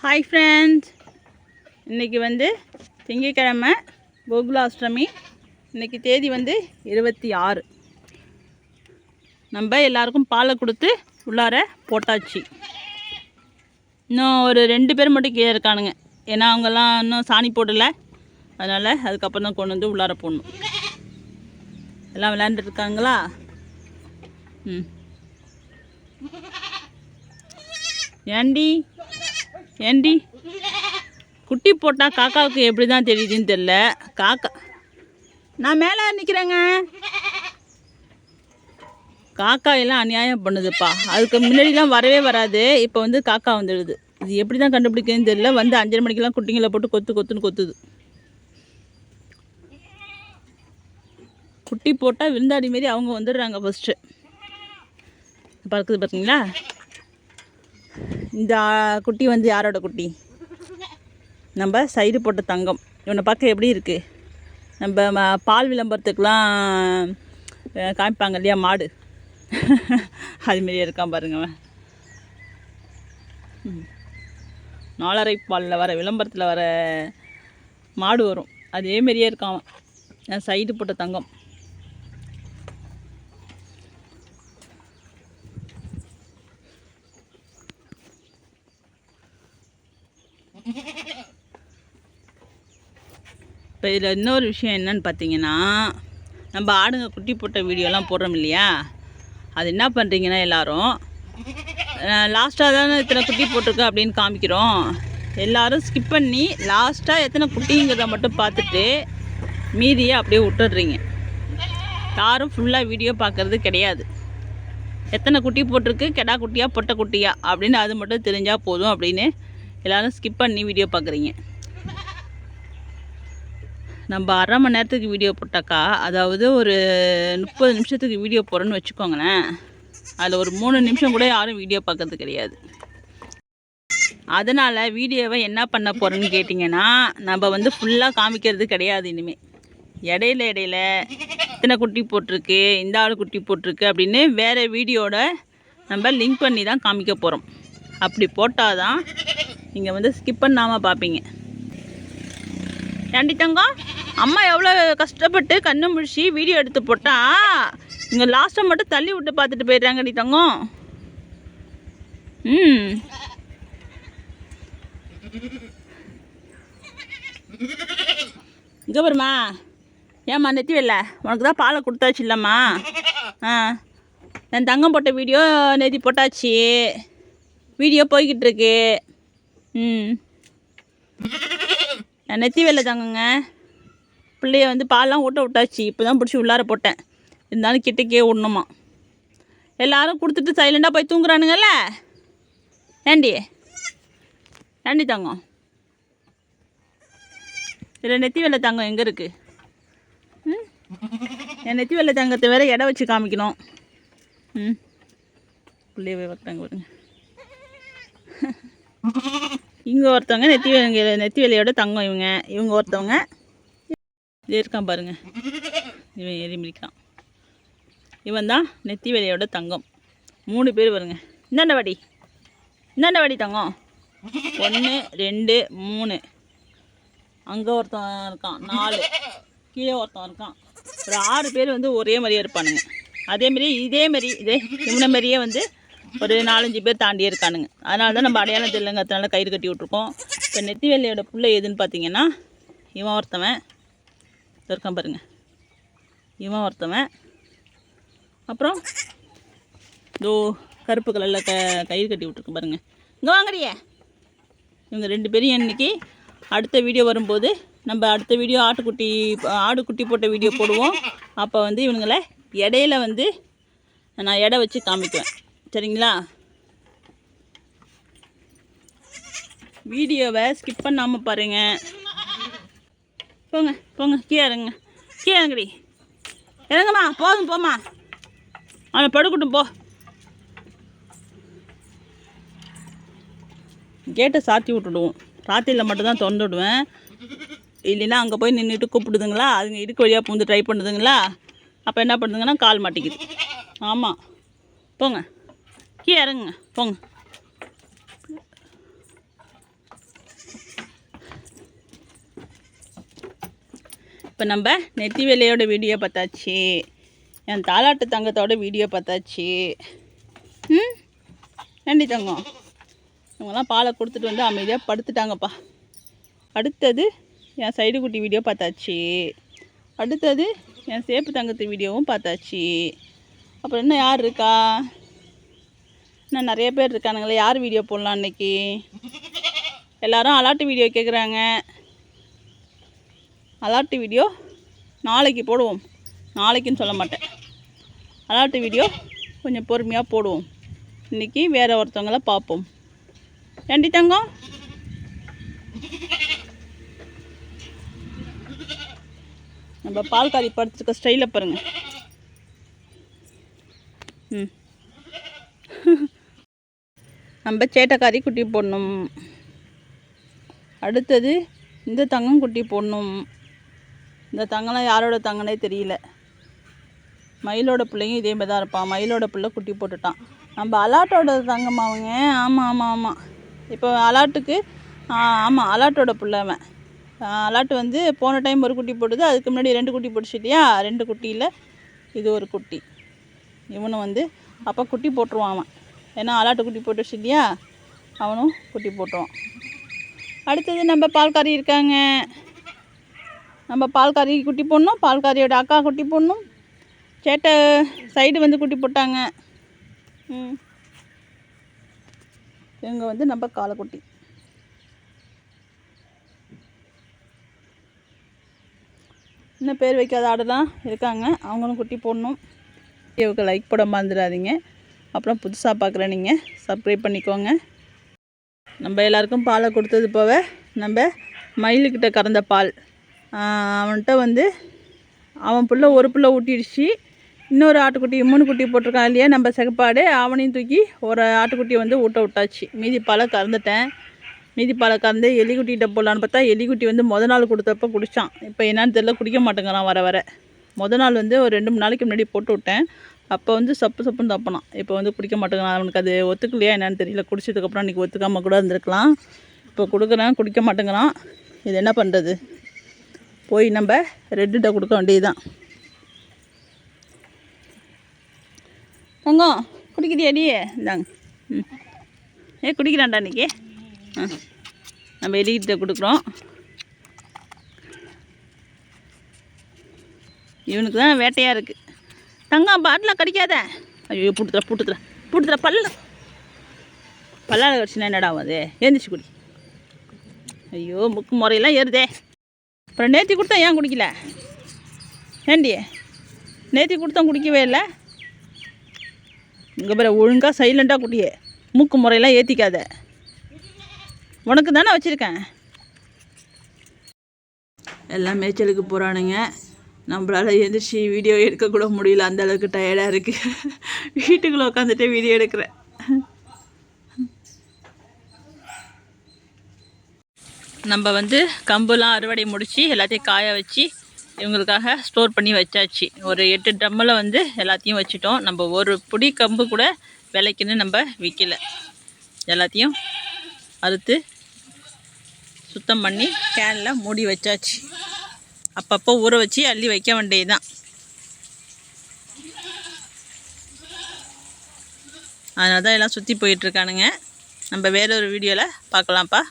Hi friends, இன்றைக்கி திங்கட்கிழமை கோகுலாஷ்டமி. இன்றைக்கி தேதி 26. நம்ம எல்லாருக்கும் பாலை கொடுத்து உள்ளார போட்டாச்சு. இன்னும் ஒரு 2 பேர் மட்டும் கீழே இருக்கானுங்க. ஏன்னா அவங்கெல்லாம் இன்னும் சாணி போடலை. அதனால் அதுக்கப்புறம் தான் கொண்டு உள்ளார போடணும். எல்லாம் விளையாண்டுருக்காங்களா? ஏண்டி குட்டி போட்டால் காக்காவுக்கு எப்படி தான் தெரியுதுன்னு தெரில. காக்கா நான் மேலே நிற்கிறேங்க. காக்கா எல்லாம் அநியாயம் பண்ணுதுப்பா. அதுக்கு முன்னாடிலாம் வரவே வராது. இப்போ காக்கா வந்துடுது. இது எப்படி தான் கண்டுபிடிக்கிறதுன்னு தெரியல. 5:30 மணிக்கெல்லாம் குட்டிங்களை போட்டு கொத்துன்னு கொத்துது. குட்டி போட்டால் விருந்தாடி மாரி அவங்க வந்துடுறாங்க. ஃபஸ்ட்டு பறக்குது பார்த்தீங்களா? இந்த குட்டி யாரோட குட்டி? நம்ம சைடு போட்ட தங்கம். இவனை பார்க்க எப்படி இருக்குது? நம்ம பால் விளம்பரத்துக்கெலாம் காமிப்பாங்க இல்லையா, மாடு, அதுமாரியே இருக்கான் பாருங்க. 4.5 பாலில் வர விளம்பரத்தில் வர மாடு வரும், அதேமாரியே இருக்கான். நான் சைடு போட்ட தங்கம். இப்போ இதில் இன்னொரு விஷயம் என்னன்னு பார்த்தீங்கன்னா, நம்ம ஆடுங்க குட்டி போட்ட வீடியோலாம் போடுறோம் இல்லையா, அது என்ன பண்ணுறீங்கன்னா எல்லோரும் லாஸ்ட்டாக தானே இத்தனை குட்டி போட்டிருக்கு அப்படின்னு காமிக்கிறோம். எல்லோரும் ஸ்கிப் பண்ணி லாஸ்ட்டாக எத்தனை குட்டிங்கிறத மட்டும் பார்த்துட்டு மீதியை அப்படியே விட்டுடுறீங்க. யாரும் ஃபுல்லாக வீடியோ பார்க்குறது கிடையாது. எத்தனை குட்டி போட்டிருக்கு, கெடா குட்டியா பொட்டை குட்டியா அப்படின்னு அது மட்டும் தெரிஞ்சால் போதும் அப்படின்னு எல்லோரும் ஸ்கிப் பண்ணி வீடியோ பார்க்குறீங்க. நம்ம 1/2 மணி நேரத்துக்கு வீடியோ போட்டாக்கா, அதாவது ஒரு 30 நிமிஷத்துக்கு வீடியோ போகிறோன்னு வச்சுக்கோங்களேன். அதில் ஒரு 3 நிமிஷம் கூட யாரும் வீடியோ பார்க்கறது கிடையாது. அதனால் வீடியோவை என்ன பண்ண போகிறோன்னு கேட்டிங்கன்னா, நம்ம ஃபுல்லாக காமிக்கிறது கிடையாது இனிமேல். இடையில இத்தனை குட்டி போட்டிருக்கு, இந்த ஆள் குட்டி போட்டிருக்கு அப்படின்னு வேறு வீடியோட நம்ம லிங்க் பண்ணி தான் காமிக்க போகிறோம். அப்படி போட்டால் தான் நீங்கள் ஸ்கிப் பண்ணாமல் பார்ப்பீங்க. ஏண்டி தங்கம், அம்மா எவ்வளோ கஷ்டப்பட்டு கண்ணு முழிச்சு வீடியோ எடுத்து போட்டால் இங்கே லாஸ்ட்டை மட்டும் தள்ளி விட்டு பார்த்துட்டு போயிடுறாங்கடி தங்கம். இங்கே வருமா? ஏம்மா நெத்தி வெல்ல, உனக்கு தான் பாலை கொடுத்தாச்சு இல்லைம்மா? என் தங்கம் போட்ட வீடியோ நேத்தி போட்டாச்சு. வீடியோ போய்கிட்டு இருக்கு. நான் நெத்தி வெல்ல தாங்கங்க. பிள்ளைய பால்லாம் ஊட்ட விட்டாச்சு. இப்போ தான் பிடிச்சி உள்ளார போட்டேன். இருந்தாலும் கிட்டக்கே விடணுமா. எல்லோரும் கொடுத்துட்டு சைலண்டாக போய் தூங்குறானுங்கல்ல. ஏண்டி தங்கம், இதில் நெத்தி வெள்ளை தங்கம் எங்கே இருக்குது? என் நெத்தி வெள்ளை தங்கத்தை வேறு இடம் வச்சு காமிக்கணும். பிள்ளைய போய் வைக்கிறாங்க பாருங்க. இங்கே ஒருத்தவங்க நெத்தி வெள்ளையோட தங்கம். இவங்க ஒருத்தவங்க இது இருக்கான் பாருங்க. இவன் எரிமிரிக்கான். இவன் தான் நெத்தி வெள்ளையோட தங்கம். 3 பேர் வருங்க. இந்தாண்ட வாடி தங்கம். 1 2 3. அங்கே ஒருத்தன் இருக்கான். 4. கீழே ஒருத்தன் இருக்கான். ஒரு 6 பேர் ஒரே மாதிரியே இருப்பானுங்க. இதே இவனை மாதிரியே ஒரு 4-5 பேர் தாண்டியே இருக்கானுங்க. அதனால தான் நம்ம அடையாளம் தெரியலங்கிறதுனால கயிறு கட்டி விட்ருக்கோம். இப்போ நெத்தி வெள்ளையோட பிள்ளை எதுன்னு பார்த்தீங்கன்னா, இவன் ஒருத்தவன் இருக்கான் பாருங்க. இவன் ஒருத்தவன். அப்புறம் இதோ கருப்பு கலரில் கயிறு கட்டி விட்ருக்கு பாருங்க. இங்கே வாங்கடியே. இவங்க 2 பேரும் இன்றைக்கி அடுத்த வீடியோ வரும்போது நம்ம அடுத்த வீடியோ ஆடு குட்டி போட்ட வீடியோ போடுவோம். அப்போ இவங்களை இடையில நான் எடை வச்சு காமிக்குவேன். சரிங்களா? வீடியோவை ஸ்கிப் பண்ணாமல் பாருங்கள். போங்க கீழே இறங்கடி. இறங்கம்மா, போமா. அவனை படுக்கட்டும் போ. கேட்டை சாத்தி விட்டுடுவோம். ராத்திரியில் மட்டும்தான் திறந்து விடுவேன். இல்லைன்னா அங்கே போய் நின்றுட்டு கூப்பிடுதுங்களா, அதுங்க இடுக்கு வழியாக பூந்து ட்ரை பண்ணுதுங்களா, அப்போ என்ன பண்ணுதுங்கன்னா கால் மாட்டிக்குது. ஆமாம், போங்க கீழே இறங்குங்க, போங்க. இப்போ நம்ம நெத்தி வேலையோட வீடியோ பார்த்தாச்சு, என் தாலாட்டு தங்கத்தோட வீடியோ பார்த்தாச்சு. நன்றி தங்கம். இவங்கெல்லாம் பாலை கொடுத்துட்டு வந்து அமைதியாக படுத்துட்டாங்கப்பா. அடுத்தது என் சைடு குட்டி வீடியோ பார்த்தாச்சு. அடுத்தது என் சேப்பு தங்கத்து வீடியோவும் பார்த்தாச்சு. அப்புறம் இன்னும் யார் இருக்கா? இன்னும் நிறைய பேர் இருக்கானுங்களே. யார் வீடியோ போடலாம் அன்றைக்கி? எல்லோரும் அலாட்டு வீடியோ கேட்குறாங்க. அலாட்டு வீடியோ நாளைக்கு போடுவோம். நாளைக்குன்னு சொல்ல மாட்டேன், அலாட்டு வீடியோ கொஞ்சம் பொறுமையாக போடுவோம். இன்றைக்கி வேறு ஒருத்தவங்கள பார்ப்போம். ஏண்டி தங்கம்? நம்ம பால்காரி படுத்துருக்க ஸ்டைலில் பாருங்க. நம்ம சேட்டைக்காரி குட்டி போடணும். அடுத்தது இந்த தங்கம் குட்டி போடணும். இந்த தங்கம்லாம் யாரோட தங்கனே தெரியல. மயிலோட பிள்ளைங்க இதே மாதிரி தான் இருப்பான். மயிலோட பிள்ளை குட்டி போட்டுட்டான். நம்ம அலாட்டோட தங்கம் அவங்க. ஆமாம் ஆமாம் ஆமாம். இப்போ அலாட்டுக்கு ஆமாம் அலாட்டோட பிள்ளை அவன். அலாட்டு வந்து போன டைம் ஒரு குட்டி போட்டுது, அதுக்கு முன்னாடி 2 குட்டி போட்டுச்சு இல்லையா? 2 குட்டியில் இது ஒரு குட்டி. இவனும் வந்து அப்போ குட்டி போட்டுருவான் அவன். ஏன்னா அலாட்டு குட்டி போட்டுச்சு இல்லையா? அவனும் குட்டி போட்டுருவான். அடுத்தது நம்ம பால்காரி இருக்காங்க. நம்ம பால்காரி குட்டி போடணும், பால்காரியோட அக்கா குட்டி போடணும். சேட்டை சைடு வந்து குட்டி போட்டாங்க. இவங்க வந்து நம்ம காளைக்குட்டி. இன்னும் பேர் வைக்காத ஆடெல்லாம் இருக்காங்க, அவங்களும் குட்டி போடணும். வீடியோவுக்கு லைக் போட மறந்துடாதீங்க. அப்புறம் புதுசாக பார்க்குற நீங்கள் சப்ஸ்கிரைப் பண்ணிக்கோங்க. நம்ம எல்லாருக்கும் பாலை கொடுத்தது போக நம்ம மயிலுக்கிட்ட கறந்த பால் அவன்கிட்ட வந்து அவன் புள்ள ஒரு புள்ள ஊட்டிடுச்சு. இன்னொரு ஆட்டுக்குட்டி 3 குட்டி போட்டிருக்கான் இல்லையா நம்ம செகப்பாடு, அவனையும் தூக்கி ஒரு ஆட்டுக்குட்டியை வந்து ஊட்ட விட்டாச்சு. மீதி பாலை கறந்துட்டேன். மீதி பாலை கறந்து எலிக்குட்டிகிட்ட போடலான்னு பார்த்தா எலிக்குட்டி வந்து முத நாள் கொடுத்தப்ப குடித்தான். இப்போ என்னன்னு தெரியல, குடிக்க மாட்டேங்கிறான் வர வர. முத நாள் வந்து ஒரு 2-3 நாளைக்கு முன்னாடி போட்டு விட்டேன். அப்போ வந்து சப்புன்னு தப்பினான். இப்போ வந்து குடிக்க மாட்டேங்கிறான். அவனுக்கு அது ஒத்துக்கலையா என்னன்னு தெரியல. குடிச்சதுக்கப்புறம் அன்றைக்கி ஒத்துக்காமல் கூட இருந்திருக்கலாம். இப்போ கொடுக்குறேன், குடிக்க மாட்டேங்கிறான். இது என்ன பண்ணுறது? போய் நம்ம ரெட்டுகிட்ட கொடுக்க வேண்டியதுதான். தங்கம் குடிக்கிறியாடி? இந்தாங்க. குடிக்கிறான்டா இன்றைக்கி. நம்ம எலிக்கிட்ட கொடுக்குறோம். இவனுக்கு தான் வேட்டையாக இருக்குது. தங்கம் பாட்டில் கடிக்காத. ஐயோ பூட்டுத்துற பல்லால் கடிச்சுன்னா என்னடா அது? ஏந்திச்சு குடி. ஐயோ முக்கு முறையெல்லாம் ஏறுதே. அப்புறம் நேற்று கொடுத்தா ஏன் குடிக்கல? ஏண்டி நேற்று கொடுத்தா குடிக்கவே இல்லை? இங்கே பேர ஒழுங்காக சைலண்ட்டாக குடியே. மூக்கு முறையெல்லாம் ஏற்றிக்காத. உனக்கு தானே வச்சுருக்கேன். எல்லாம் மேய்ச்சலுக்கு போகிறானுங்க. நம்மளால் எழுந்திரிச்சி வீடியோ எடுக்கக்கூட முடியல, அந்தளவுக்கு டயர்டாக இருக்குது. வீட்டுக்குள்ளே உட்காந்துட்டு வீடியோ எடுக்கிறேன். நம்ம வந்து கம்புலாம் அறுவடை முடித்து எல்லாத்தையும் காய வச்சு இவங்களுக்காக ஸ்டோர் பண்ணி வச்சாச்சு. ஒரு 8 ட்ரம்மில் வந்து எல்லாத்தையும் வச்சுட்டோம். நம்ம ஒரு புடி கம்பு கூட விலைக்குன்னு நம்ம விற்கலை. எல்லாத்தையும் அறுத்து சுத்தம் பண்ணி கேனில் மூடி வச்சாச்சு. அப்பப்போ ஊற வச்சு அள்ளி வைக்க வேண்டியது தான். அதனால தான் எல்லாம் சுற்றி போயிட்டுருக்கானுங்க. நம்ம வேற ஒரு வீடியோவில் பார்க்கலாம்ப்பா.